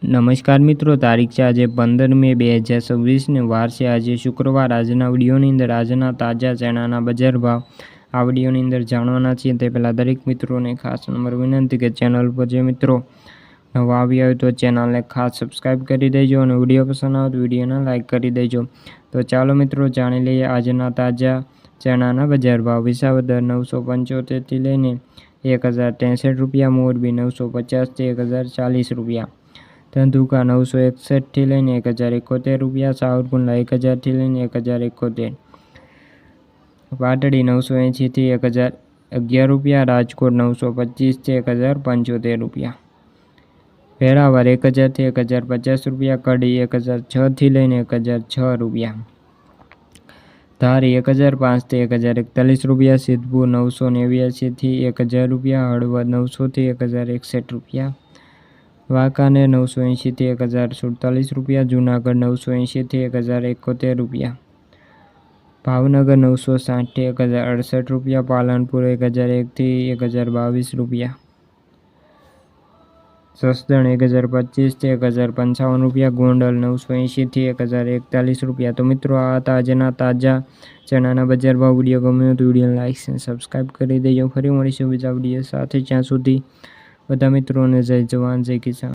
નમસ્કાર મિત્રો, તારીખ છે આજે 15 મે 2026 ને વાર છે આજે શુક્રવાર। આજના વિડીયોની અંદર આજના તાજા ચણાના બજાર ભાવ આ વિડીયોની અંદર જાણવાના છીએ। તે પહેલાં દરેક મિત્રોને ખાસ નંબર વિનંતી કે ચેનલ પર જે મિત્રો નવા આવ્યા હોય તો ચેનલને ખાસ સબસ્ક્રાઈબ કરી દેજો અને વિડીયો પસંદ આવે તો વિડીયોને લાઇક કરી દેજો। તો ચાલો મિત્રો જાણી લઈએ આજના તાજા ચણાના બજાર ભાવ। વિસાવદર 975 થી લઈને 1063 રૂપિયા, મોરબી 950 થી 1040 રૂપિયા, ધંધુકા 961 થી લઈને 1071 રૂપિયા, સાવરકુંડલા 1000 થી લઈને 1071, પાટડી 980 થી 1011 રૂપિયા, રાજકોટ 925 થી 1075 રૂપિયા, વેરાવળ 1000 થી 1050 રૂપિયા, કડી 1006 થી લઈને 1006 રૂપિયા, ધારી 1005 થી 1041 રૂપિયા, સિદ્ધપુર 989 થી 1000 રૂપિયા, હળવદ 900 થી 1061 રૂપિયા, વાંકાનેર 980 થી 1047 રૂપિયા, જૂનાગઢ 980 થી 1071 રૂપિયા, ભાવનગર 960 થી 1068 રૂપિયા, પાલનપુર 1001 થી 1022 રૂપિયા, જસદણ 1025 થી 1055 રૂપિયા, ગોંડલ 980 થી 1041 રૂપિયા। તો મિત્રો આ હતા આજના તાજા ચણાના બજાર ભાવ। વિડીયો ગમ્યો તો વિડીયોને લાઇક અને સબસ્ક્રાઈબ કરી દેજો। ફરી મળીશું બીજા વિડીયો સાથે, જ્યાં સુધી બધા મિત્રોને જય જવાન જય કિસાન।